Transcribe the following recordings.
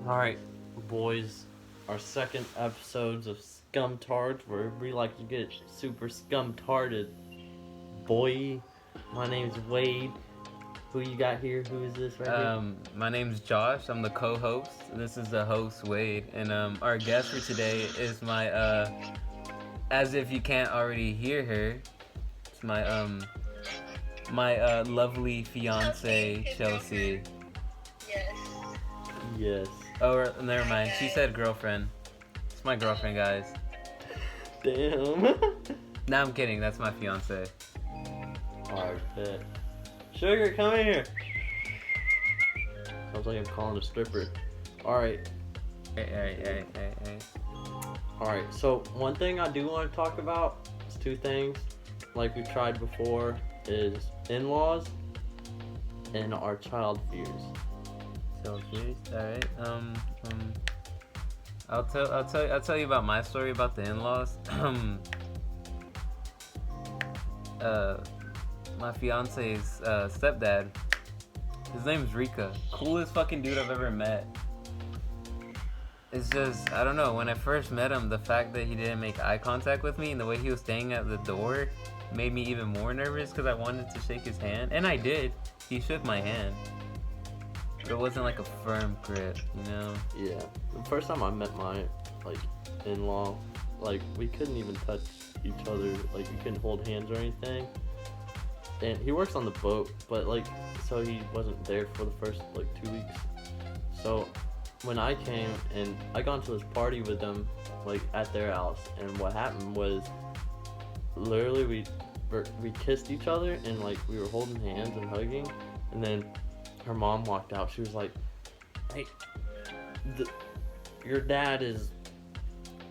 Alright, boys, our second episodes of Scumtards, where we like to get super scum-tarded. Boy, my name's Wade. Who you got here? Who is this right here? My name's Josh. I'm the co-host. This is the host, Wade. And our guest for today is my, as if you can't already hear her, it's my lovely fiance, Chelsea. Yes. Yes. Oh, never mind. She said girlfriend. It's my girlfriend, guys. Damn. Nah, I'm kidding. That's my fiance. Alright, bet. Sugar, come in here. Sounds like I'm calling a stripper. Alright. Hey. Alright, so one thing I do want to talk about is two things, like we've tried before, is in-laws and our child fears. So here's alright. I'll tell you about my story about the in-laws. My fiance's stepdad. His name's Rika. Coolest fucking dude I've ever met. It's just, I don't know, when I first met him, the fact that he didn't make eye contact with me and the way he was staying at the door made me even more nervous because I wanted to shake his hand. And I did. He shook my hand. But it wasn't like a firm grip, you know? Yeah. The first time I met my, in-law, we couldn't even touch each other. We couldn't hold hands or anything. And he works on the boat, but, so he wasn't there for the first, 2 weeks. So when I came and I got into this party with them, at their house, and what happened was, literally we kissed each other and we were holding hands and hugging, and then her mom walked out. She was like, "Hey, your dad is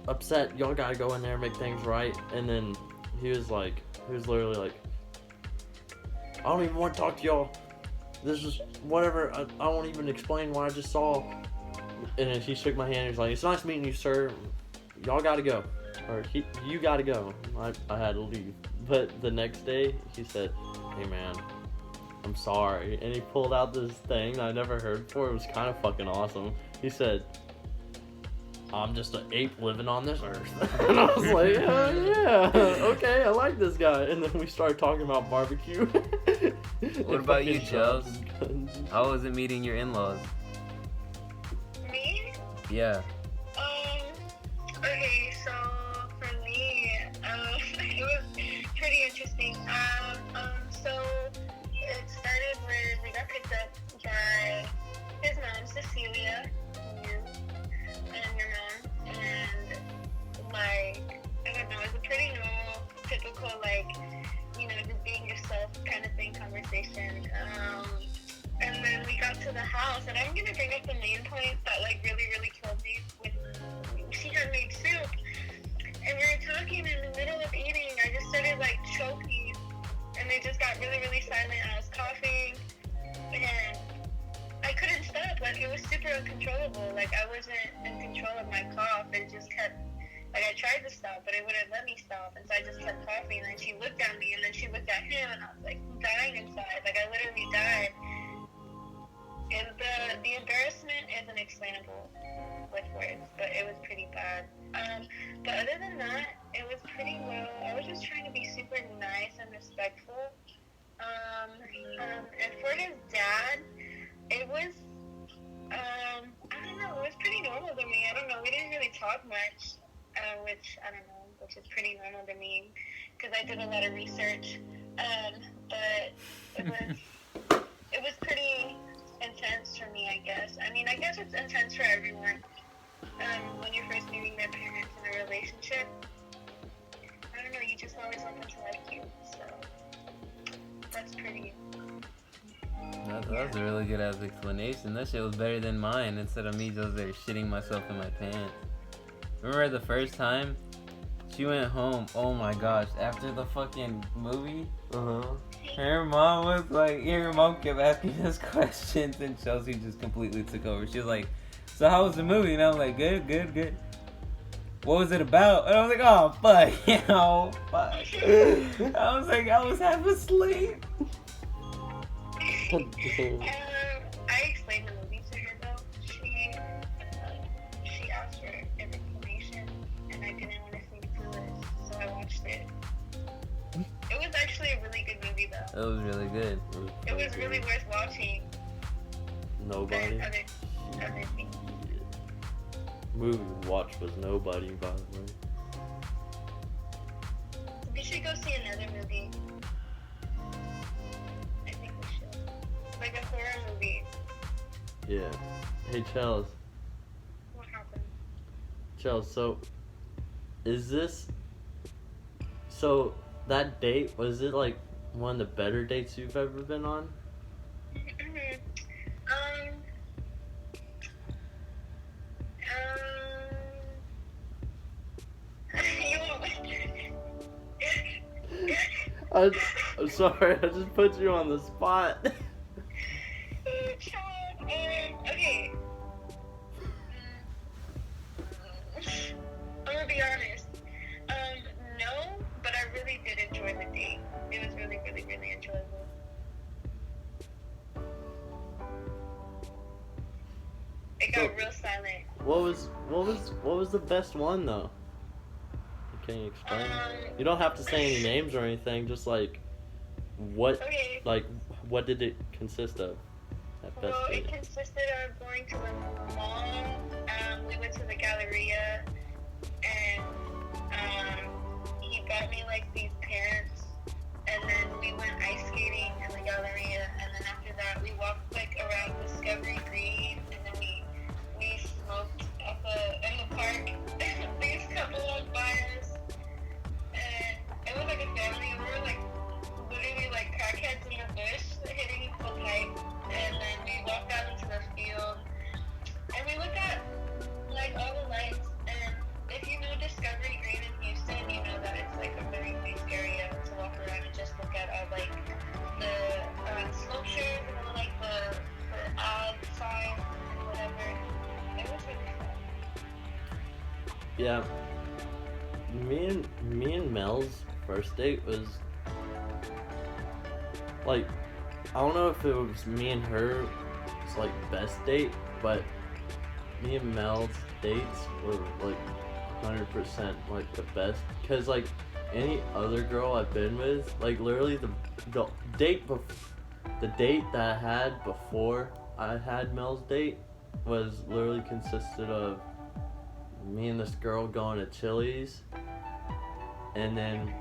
upset. Y'all gotta go in there and make things right." And then he was literally like, "I don't even want to talk to y'all. This is whatever. I won't even explain what I just saw." And then he shook my hand. He's like, "It's nice meeting you, sir. Y'all gotta go. Or you gotta go." I had to leave. But the next day, he said, "Hey, man, I'm sorry." And he pulled out this thing I never heard before. It was kind of fucking awesome. He said, "I'm just an ape living on this earth." And I was like, "Oh, yeah. Okay, I like this guy." And then we started talking about barbecue. What about you, Chels? How was it meeting your in-laws? Me? Yeah. Okay, so for me, it was pretty interesting. So it started with, we got picked up by his mom, Cecilia, you, and your mom, and I don't know, it's a pretty normal, typical, just being yourself kind of thing conversation. And then we got to the house, and I'm gonna bring up the main point that really, really killed me. She had made soup, and we were talking in the middle of eating. I just started choking, and they just got really, really silent. I was coughing, and I couldn't stop. It was super uncontrollable. I wasn't in control of my cough. It just kept. I tried to stop, but it wouldn't let me stop, and so I just kept coughing. And then she looked at me, and then she looked at him, and I was dying inside. I literally died. And the embarrassment is unexplainable with words, but it was pretty bad. But other than that, it was pretty well. I was just trying to be super nice and respectful. And for his dad, it was, I don't know, it was pretty normal to me. I don't know, we didn't really talk much, which is pretty normal to me, because I did a lot of research. But it was pretty intense for me, I guess. I guess it's intense for everyone. When you're first meeting their parents in a relationship, I don't know, you just always want them to like you, so that's pretty. That was a really good ass explanation. That shit was better than mine instead of me just there shitting myself in my pants. Remember the first time she went home, oh my gosh, after the fucking movie? Her mom kept asking us questions, and Chelsea just completely took over. She was like, "So how was the movie?" And I was like, good. What was it about? And I was like, "Oh, fuck, fuck." I was like, I was half asleep. I explained the movie to her though. It was really good. It was really worth watching. Nobody. Than other things. Movie we watched was Nobody, by the way. We should go see another movie. I think we should. Like a horror movie. Yeah. Hey, Chels. What happened? Chels, so is this... So, that date, was it like one of the better dates you've ever been on? I'm sorry, I just put you on the spot. Okay. I'm gonna be honest. No, but I really did enjoy the date. It was really, really, really enjoyable. It got real silent. What was the best one though? Can you explain? You don't have to say any names or anything. Just like what, Okay. like what did it consist of? That best Well, date. it consisted of going to the mall. We went to the Galleria, and he got me like these pants, and then we went ice skating in the Galleria, and then after that we walked like around Discovery Green, and then we smoked in the park. These couple walked by us, and it was like a family. We were like literally like crackheads in the bush, hitting the pipe, and then we walked out into the field, and we looked at like all the lights. And if you know Discovery Green in Houston, you know that it's like a very nice area to walk around and just look at all like the sculptures and all like the ad signs and whatever. It was really fun. Yeah. Me and Mel's first date was like, I don't know if it was me and her, it's like best date, but me and Mel's dates were like 100% like the best. Cause like any other girl I've been with, like literally the date that I had before I had Mel's date was literally consisted of me and this girl going to Chili's, and then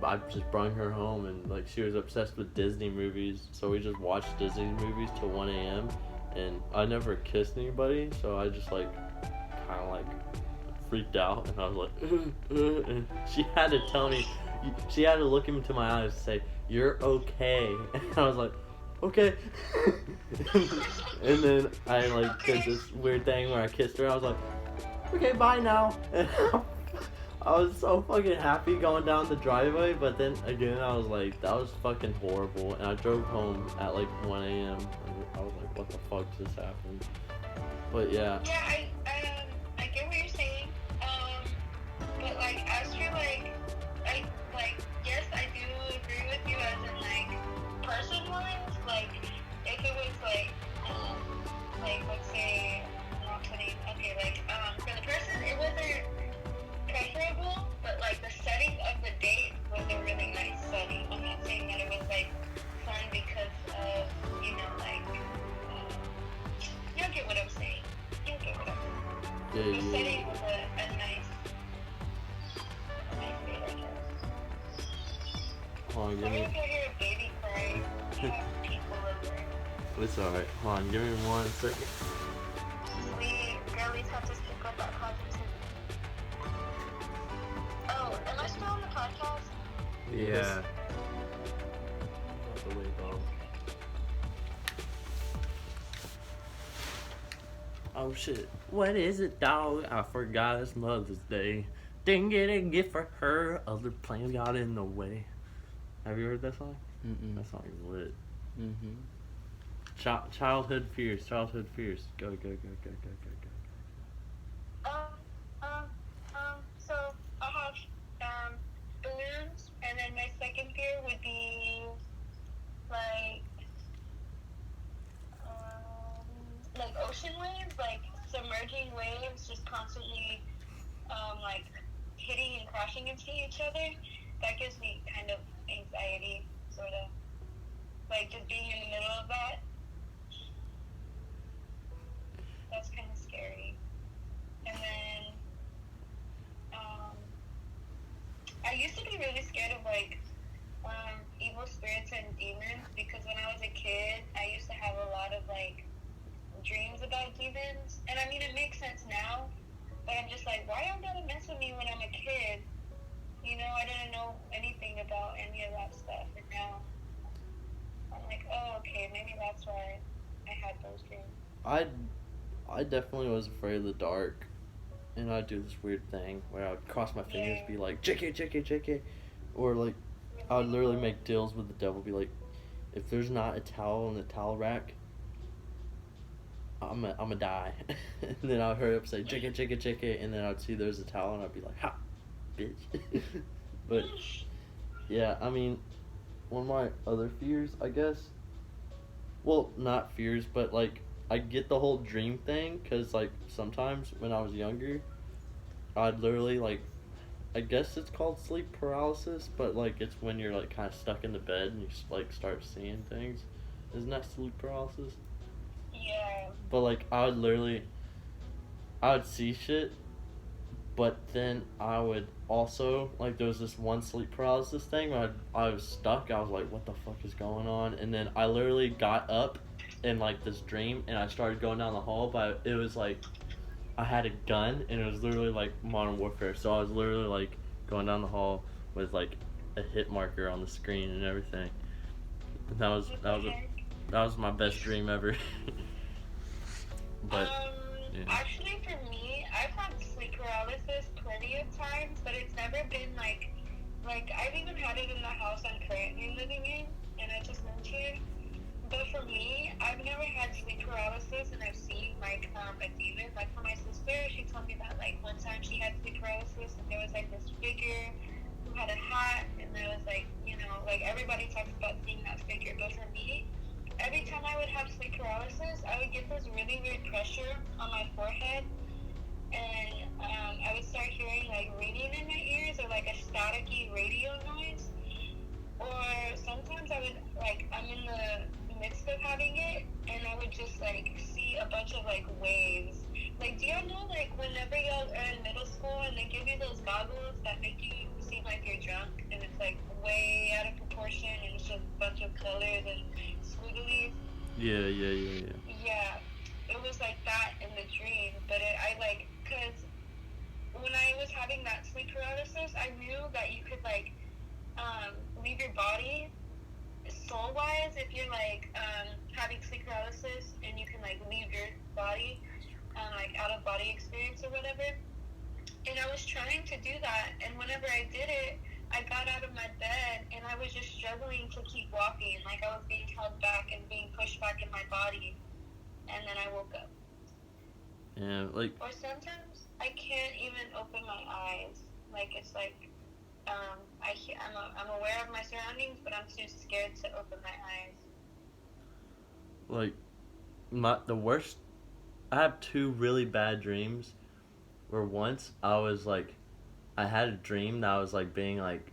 I just brought her home, and like she was obsessed with Disney movies, so we just watched Disney movies till 1 a.m. and I never kissed anybody, so I just like kind of like freaked out, and I was like and she had to tell me, she had to look into my eyes and say, "You're okay," and I was like, "Okay." And then I like did this weird thing where I kissed her. I was like, "Okay, bye now." And I was so fucking happy going down the driveway, but then again I was like, that was fucking horrible. And I drove home at like 1 a.m. and I was like, what the fuck just happened? But yeah. Yeah, I get what you're saying. But like as for like yes, I do agree with you as in like person wise. Like if it was like let's say I'm not putting for the person it wasn't preferable, but like the setting of the date was a really nice setting. I'm not saying that it was like fun because of you'll get what I'm saying. You'll get what I'm saying. The setting was a nice date, I guess. Hold on, give me. Sorry if I hear a baby crying. I have people over. It's alright. Hold on, give me 1 second. We girlies have to stick with that positivity. Oh, am I still on the podcast? Yeah. The way, dog. Oh shit. What is it, dog? I forgot it's Mother's Day. Didn't get a gift for her. Other plans got in the way. Have you heard that song? Mm-mm. That song is lit. Mm-hmm. Childhood fears. Go. So I have balloons, and then my second fear would be like ocean waves, like submerging waves, just constantly like hitting and crashing into each other. that gives me kind of anxiety, sort of. Like, just being in the middle of that, that's kind of scary. And then, I used to be really scared of, like, evil spirits and demons, because when I was a kid, I used to have a lot of, like, dreams about demons. And I mean, it makes sense now, but I'm just like, why y'all gotta mess with me when I'm a kid? You know, I didn't know anything about any of that stuff, and now I'm like, oh, okay, maybe that's why I had those dreams. I definitely was afraid of the dark, and I'd do this weird thing where I'd cross my fingers, Yeah. be like, JK, JK, JK, or like, I would literally make deals with the devil, be like, if there's not a towel in the towel rack, I'm die. And then I'd hurry up and say, JK, JK, JK, and then I'd see there's a towel, and I'd be like, ha, bitch. But, yeah, I mean, one of my other fears, I guess, well, not fears, but, like, I get the whole dream thing, because, like, sometimes when I was younger, I'd literally, like, I guess it's called sleep paralysis, but, like, it's when you're, like, kind of stuck in the bed and you, like, start seeing things. Isn't that sleep paralysis? Yeah. But, like, I would see shit, but then I would also, like, there was this one sleep paralysis thing where I was stuck. I was like, what the fuck is going on? And then I literally got up in, like, this dream, and I started going down the hall, but it was, like, I had a gun, and it was literally, like, Modern Warfare. So I was literally, like, going down the hall with, like, a hit marker on the screen and everything. And that was my best dream ever. But, yeah. Actually, for me, I've had sleep paralysis plenty of times, but it's never been like I've even had it in the house I'm currently living in, and I just moved here. But for me, I've never had sleep paralysis, and I've seen like a demon. Like for my sister, she told me that like one time she had sleep paralysis, and there was like this figure who had a hat, and there was like like everybody talks about seeing that figure. But for me, every time I would have sleep paralysis, I would get this really weird pressure on my forehead, and I would start hearing like ringing in my ears, or like a staticky radio noise. Or sometimes I would, like, I'm in the midst of having it, and I would just, like, see a bunch of, like, waves. Like, do y'all know, like, whenever y'all are in middle school and they give you those goggles that make you seem like you're drunk, and it's, like, way out of proportion, and it's just a bunch of colors and squigglies? Yeah. Yeah, it was like that in the dream, but because when I was having that sleep paralysis, I knew that you could, like, leave your body soul-wise if you're like having sleep paralysis, and you can like leave your body like out of body experience or whatever. And I was trying to do that, and whenever I did it, I got out of my bed and I was just struggling to keep walking, like I was being held back and being pushed back in my body, and then I woke up. Yeah, like, Or sometimes I can't even open my eyes, like it's like I'm aware of my surroundings, but I'm too scared to open my eyes. like, the worst, I have two really bad dreams where once I had a dream that I was, like, being, like,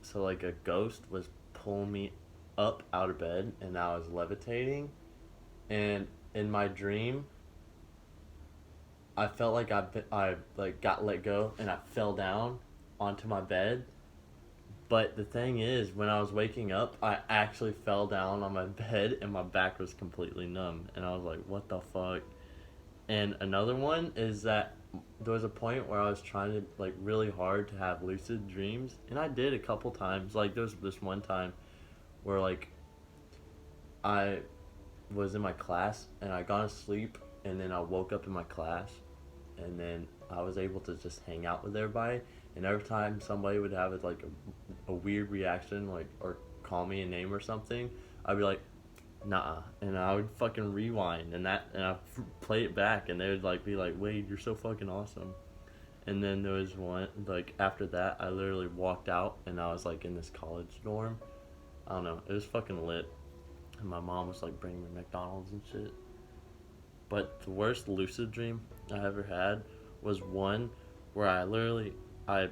so, like, a ghost was pulling me up out of bed, and I was levitating, and in my dream, I felt like I like, got let go, and I fell down onto my bed. But the thing is, when I was waking up, I actually fell down on my bed, and my back was completely numb, and I was like, what the fuck? And another one is that there was a point where I was trying to, like, really hard to have lucid dreams, and I did a couple times. Like, there was this one time where, like, I was in my class, and I got to sleep, and then I woke up in my class, and then I was able to just hang out with everybody. And every time somebody would have like a weird reaction, like, or call me a name or something, I'd be like, nah, and I would fucking rewind, and I'd play it back, and they would like be like, Wade, you're so fucking awesome. And then there was one, like, after that, I literally walked out, and I was like in this college dorm. I don't know, it was fucking lit, and my mom was like bringing me McDonald's and shit. But the worst lucid dream I ever had was one where I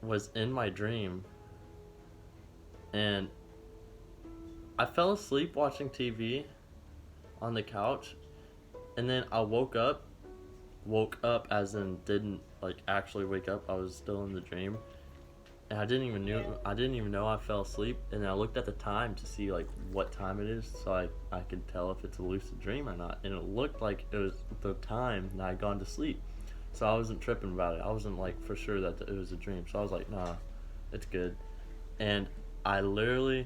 was in my dream, and I fell asleep watching TV on the couch, and then I woke up as in didn't like actually wake up. I was still in the dream, and I didn't even know I fell asleep. And then I looked at the time to see like what time it is, so I could tell if it's a lucid dream or not. And it looked like it was the time that I'd gone to sleep, so I wasn't tripping about it. I wasn't like for sure that it was a dream, so I was like, nah, it's good. And I literally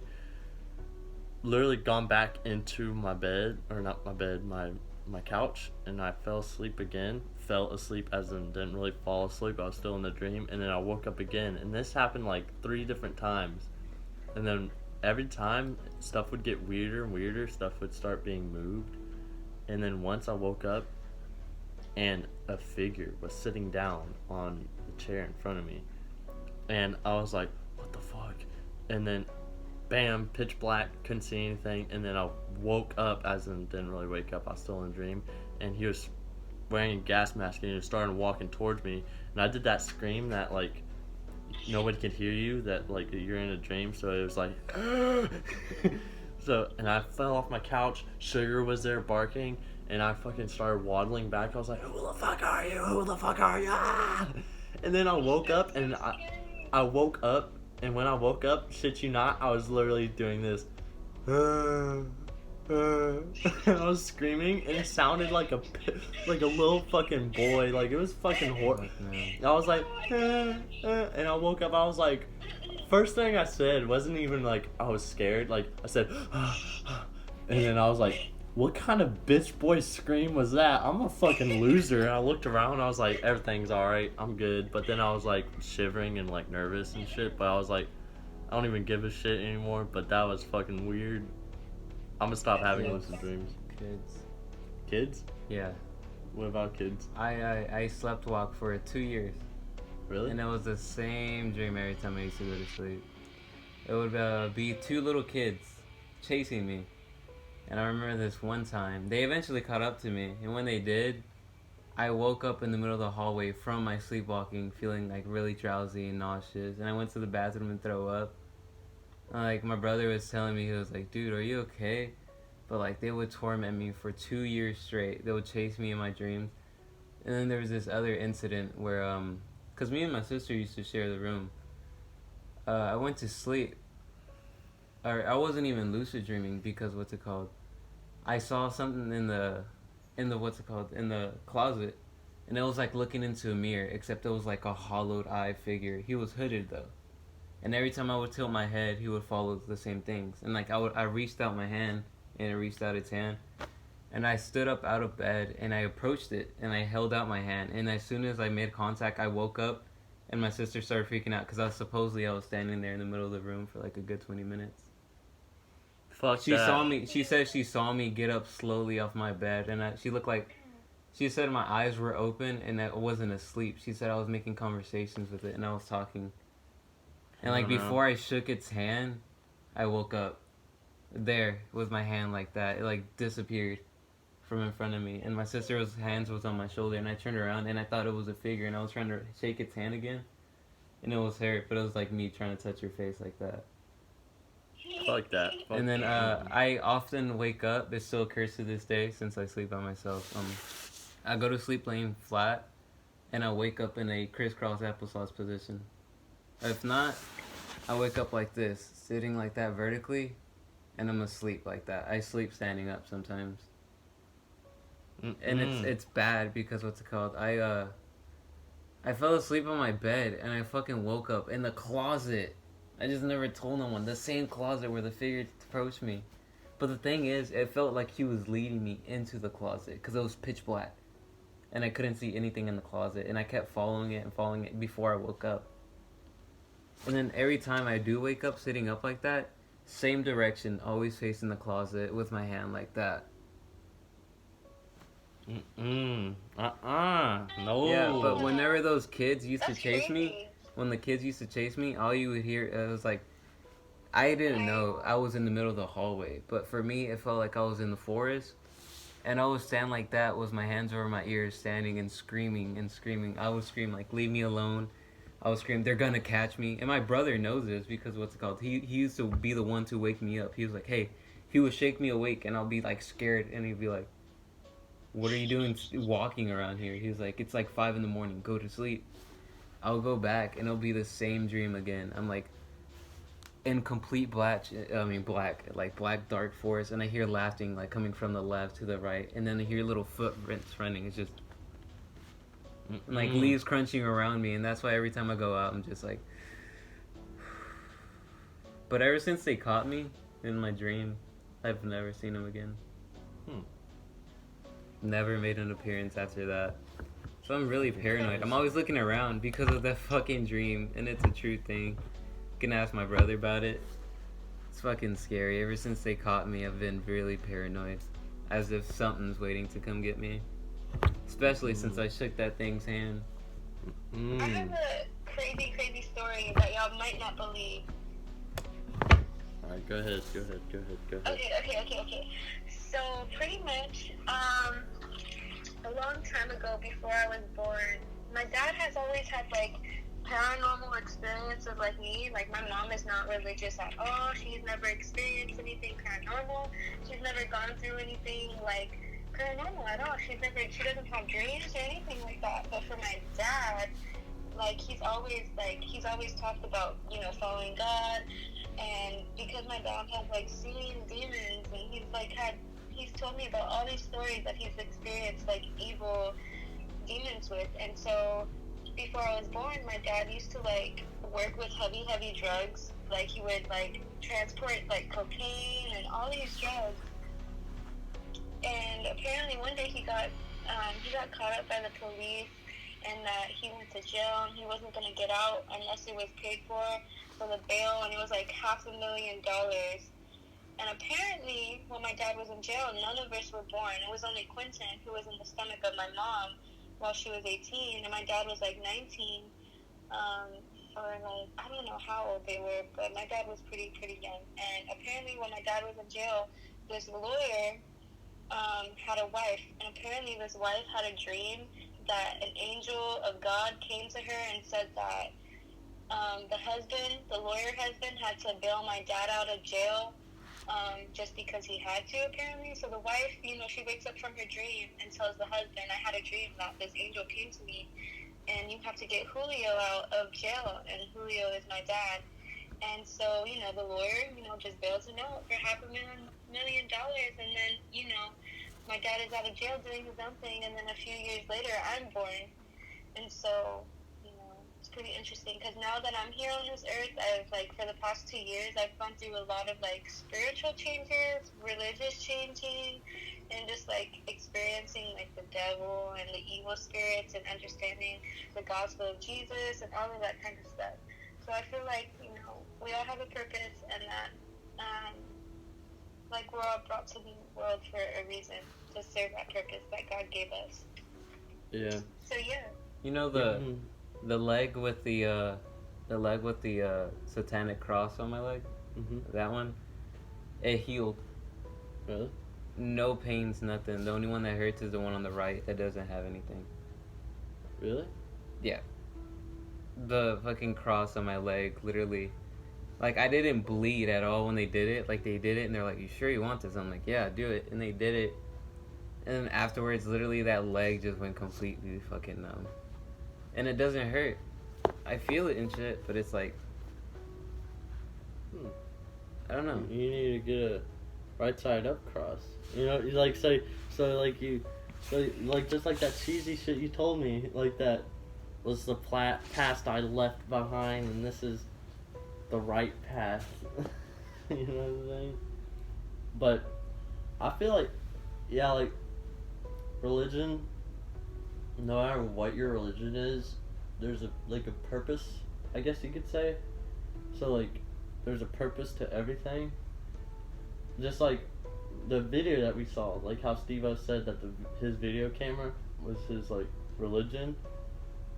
gone back into my bed, or not my bed, my couch, and I fell asleep again. Fell asleep as in didn't really fall asleep. I was still in the dream, and then I woke up again. And this happened like 3 different times. And then every time stuff would get weirder and weirder, stuff would start being moved. And then once I woke up and a figure was sitting down on the chair in front of me. And I was like, what the fuck? And then bam, pitch black, couldn't see anything, and then I woke up, as in didn't really wake up, I was still in a dream, and he was wearing a gas mask, and he was starting walking towards me, and I did that scream that, like, nobody could hear you, that, like, you're in a dream, so it was like, so, and I fell off my couch, Sugar was there barking, and I fucking started waddling back. I was like, who the fuck are you? Who the fuck are you? Ah! And then I woke up, and I woke up, and when I woke up, shit you not, I was literally doing this. And I was screaming, and it sounded like a little fucking boy. Like, it was fucking horrible. I was like, and I woke up, I was like, first thing I said wasn't even like I was scared. Like, I said, and then I was like, what kind of bitch boy scream was that? I'm a fucking loser. And I looked around, I was like, everything's alright, I'm good. But then I was like shivering and like nervous and shit. But I was like, I don't even give a shit anymore. But that was fucking weird. I'm gonna stop having lucid dreams. Kids. Kids? Yeah. What about kids? I slept walk for 2 years. Really? And it was the same dream every time I used to go to sleep. It would be 2 little kids chasing me. And I remember this one time, they eventually caught up to me, and when they did, I woke up in the middle of the hallway from my sleepwalking, feeling like really drowsy and nauseous, and I went to the bathroom and throw up. Like, my brother was telling me, he was like, dude, are you okay? But like, they would torment me for 2 years straight. They would chase me in my dreams. And then there was this other incident where, cause me and my sister used to share the room. I went to sleep. Or I wasn't even lucid dreaming because what's it called? I saw something in the closet, and it was like looking into a mirror, except it was like a hollowed eye figure. He was hooded though, and every time I would tilt my head, he would follow the same things. And like I reached out my hand, and it reached out its hand, and I stood up out of bed and I approached it and I held out my hand, and as soon as I made contact, I woke up, and my sister started freaking out because I was standing there in the middle of the room for like a good 20 minutes. She saw me. She said she saw me get up slowly off my bed, and she looked like. She said my eyes were open and I wasn't asleep. She said I was making conversations with it and I was talking. And like before I shook its hand, I woke up. There with my hand like that. It like disappeared from in front of me, and my sister's hands was on my shoulder, and I turned around and I thought it was a figure, and I was trying to shake its hand again, and it was her, but it was like me trying to touch her face like that. Fuck that. Fuck. And then I often wake up. It still occurs to this day since I sleep by myself. I go to sleep laying flat, and I wake up in a crisscross applesauce position. If not, I wake up like this, sitting like that vertically, and I'm asleep like that. I sleep standing up sometimes. And it's bad because what's it called? I fell asleep on my bed, and I fucking woke up in the closet. I just never told no one. The same closet where the figure approached me. But the thing is, it felt like he was leading me into the closet because it was pitch black. And I couldn't see anything in the closet. And I kept following it before I woke up. And then every time I do wake up sitting up like that, same direction, always facing the closet with my hand like that. No. Yeah, but whenever those kids used to chase me, when the kids used to chase me, all you would hear, it was like, I didn't know I was in the middle of the hallway, but for me, it felt like I was in the forest, and I would stand like that with my hands over my ears, standing and screaming and screaming. I would scream like, leave me alone, I would scream, "They're gonna catch me!" And my brother knows this because what's it called? He used to be the one to wake me up. He was like, "Hey," he would shake me awake, and I'll be like scared, and he'd be like, "What are you doing walking around here?" He was like, "It's like 5 in the morning. Go to sleep." I'll go back, and it'll be the same dream again. I'm like in complete black, like black dark forest, and I hear laughing like coming from the left to the right, and then I hear little footprints running. It's just like leaves crunching around me, and that's why every time I go out, I'm just like. But ever since they caught me in my dream, I've never seen him again. Never made an appearance after that. So I'm really paranoid. I'm always looking around because of that fucking dream, and it's a true thing. You can ask my brother about it. It's fucking scary. Ever since they caught me, I've been really paranoid. As if something's waiting to come get me. Especially since I shook that thing's hand. I have a crazy story that y'all might not believe. Alright, go ahead. Okay. So pretty much, a long time ago, before I was born, my dad has always had like paranormal experiences like me. Like my mom is not religious at all. She's never experienced anything paranormal. She's never gone through anything like paranormal at all. She doesn't have dreams or anything like that. But for my dad, like he's always talked about, following God. And because my dad has like seen demons, and he's told me about all these stories that he's experienced like evil demons with. And so before I was born, my dad used to like work with heavy drugs. Like he would like transport like cocaine and all these drugs. And apparently one day he got caught up by the police, and that he went to jail, and he wasn't going to get out unless it was paid for the bail, and it was like $500,000. And apparently, when my dad was in jail, none of us were born. It was only Quentin, who was in the stomach of my mom while she was 18, and my dad was like 19, or like, I don't know how old they were, but my dad was pretty young. And apparently, when my dad was in jail, this lawyer had a wife, and apparently this wife had a dream that an angel of God came to her and said that the lawyer husband, had to bail my dad out of jail just because he had to, apparently. So the wife, she wakes up from her dream and tells the husband, I had a dream that this angel came to me, and you have to get Julio out of jail, and Julio is my dad. And so, the lawyer, just bails him out for $500,000, and then, my dad is out of jail doing his own thing, and then a few years later, I'm born. And so, it's pretty interesting, because now that I'm here on this earth, for the past 2 years, I've gone through a lot of, spiritual changes, religious changing, and just, experiencing, the devil and the evil spirits, and understanding the gospel of Jesus, and all of that kind of stuff. So I feel like, we all have a purpose, and that, we're all brought to the world for a reason, to serve that purpose that God gave us. Yeah. So, yeah. The leg with the satanic cross on my leg, that one, it healed. Really? No pains, nothing. The only one that hurts is the one on the right that doesn't have anything. Really? Yeah. The fucking cross on my leg, literally. I didn't bleed at all when they did it. They did it, and they're like, you sure you want this? I'm like, yeah, do it. And they did it. And then afterwards, literally, that leg just went completely fucking numb. And it doesn't hurt. I feel it and shit, but it's like... I don't know. You need to get a right side up cross. Just like that cheesy shit you told me, that was the past I left behind, and this is the right path. You know what I'm saying? But I feel religion, no matter what your religion is, there's a purpose, I guess you could say. So there's a purpose to everything. Just like the video that we saw, how Steve-O said that his video camera was his religion,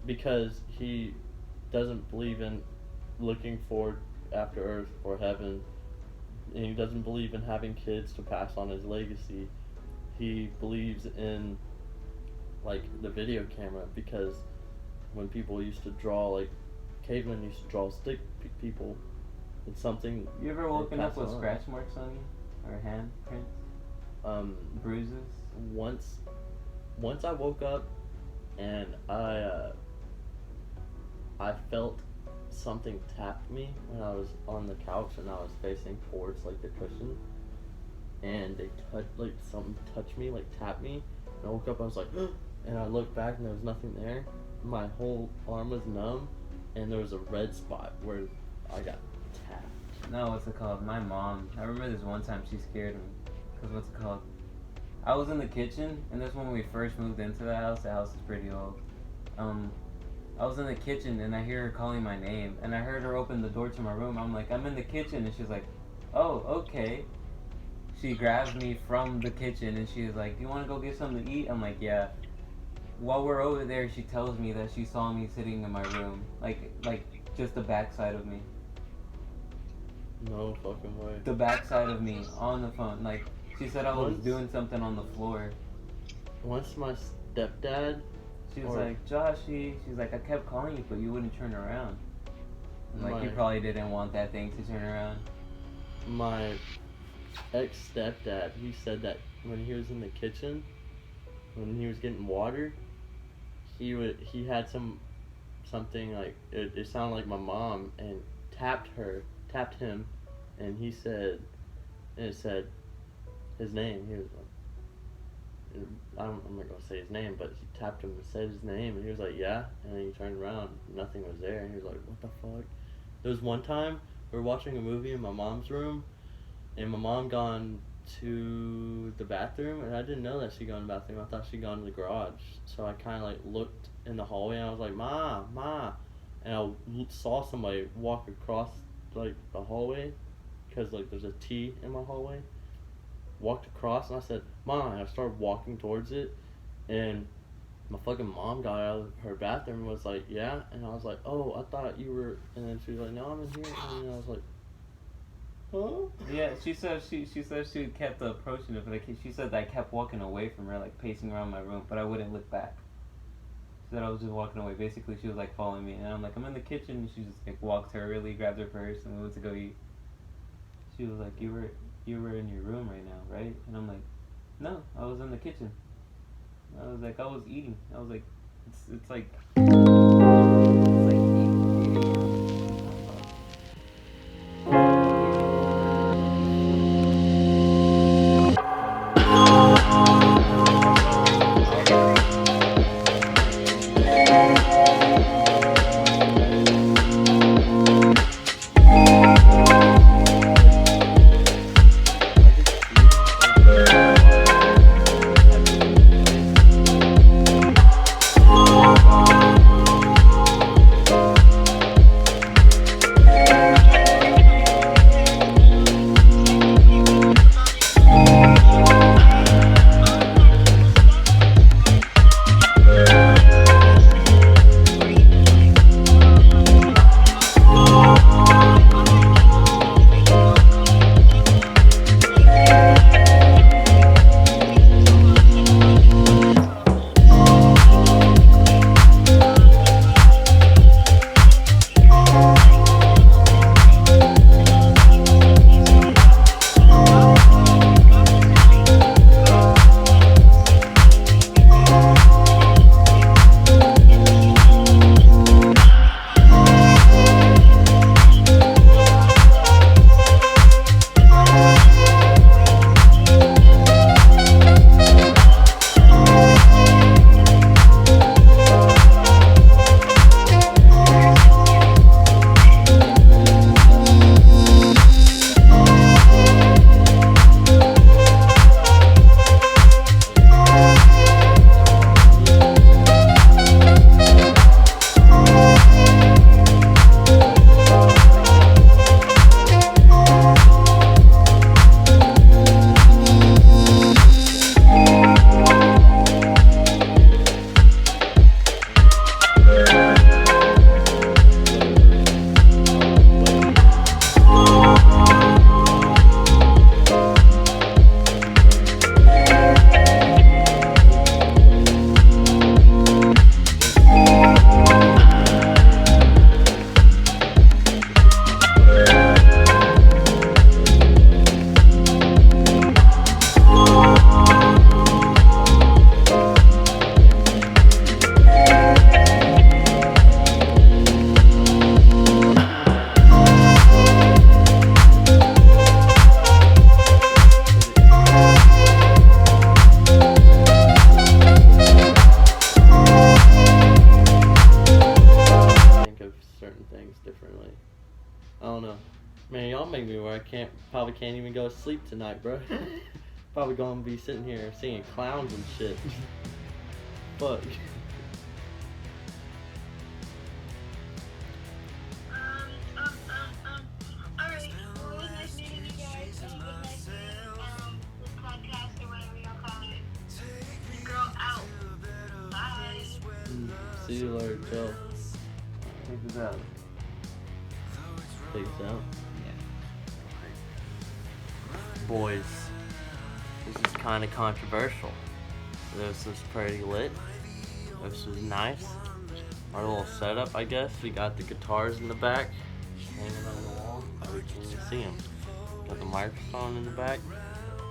because he doesn't believe in looking forward after Earth or heaven, and he doesn't believe in having kids to pass on his legacy. He believes in the video camera, because when people used to draw cavemen used to draw stick people. It's something. You ever woken up pass with on. scratch marks on you? Or hand prints? Bruises? Once I woke up and I felt something tap me when I was on the couch and I was facing towards like the cushion, and something touched me, like tapped me, and I woke up, I was like and I looked back and there was nothing there. My whole arm was numb and there was a red spot where I got tapped. No, what's it called? My mom. I remember this one time she scared me. Because what's it called? I was in the kitchen, and this when we first moved into the house. The house is pretty old. I was in the kitchen, and I hear her calling my name, and I heard her open the door to my room. I'm like, I'm in the kitchen, and she's like, oh, okay. She grabs me from the kitchen, and she's like, you want to go get something to eat? I'm like, yeah. While we're over there, she tells me that she saw me sitting in my room, like just the backside of me. No fucking way. The backside of me on the phone. Like, she said I was doing something on the floor. Once my stepdad, She was like, Josh, she's like, I kept calling you, but you wouldn't turn around. I'm like, you probably didn't want that thing to turn around. My ex-stepdad, he said that when he was in the kitchen, when he was getting water, he had something like, it sounded like my mom, and tapped him, and he said, and it said his name. He was like, I'm not gonna say his name, but he tapped him and said his name, and he was like, yeah, and then he turned around, nothing was there, and he was like, what the fuck? There was one time, we were watching a movie in my mom's room, and my mom gone to the bathroom, and I didn't know that she gone to the bathroom. I thought she gone to the garage, so I kind of like looked in the hallway, and I was like, Ma, and I saw somebody walk across like the hallway, because like there's a T in my hallway. Walked across, and I said, Ma, and I started walking towards it, and my fucking mom got out of her bathroom and was like, yeah, and I was like, oh, I thought you were, and then she was like, no, I'm in here, and I was like, huh? Yeah, she said she kept approaching it, but like, she said that I kept walking away from her, like pacing around my room, but I wouldn't look back. She said I was just walking away. Basically, she was like following me, and I'm like, I'm in the kitchen, and she just like walked hurriedly, grabbed her purse, and we went to go eat. She was like, you were in your room right now, right? And I'm like, no, I was in the kitchen. I was like, I was eating. I was like, it's like 8 probably can't even go to sleep tonight, bro. Probably gonna be sitting here seeing clowns and shit. Fuck. Alright, well, it was nice meeting you guys. It was nice meeting, this podcast or whatever y'all call it. Girl out. Bye. See you later, Joe. Check this out. Peace out. Yeah. Boys, this is kind of controversial. This is pretty lit. This is nice. Our little setup, I guess. We got the guitars in the back, hanging on the wall. We can't even see them. Got the microphone in the back.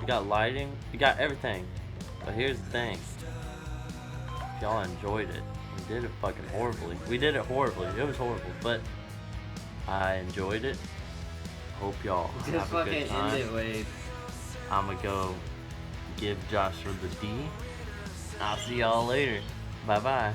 We got lighting. We got everything. But here's the thing. If y'all enjoyed it, we did it fucking horribly. We did it horribly. It was horrible, but I enjoyed it. Hope y'all Just have a fucking good time. end it, Wade. I'ma go give Joshua the D. I'll see y'all later. Bye bye.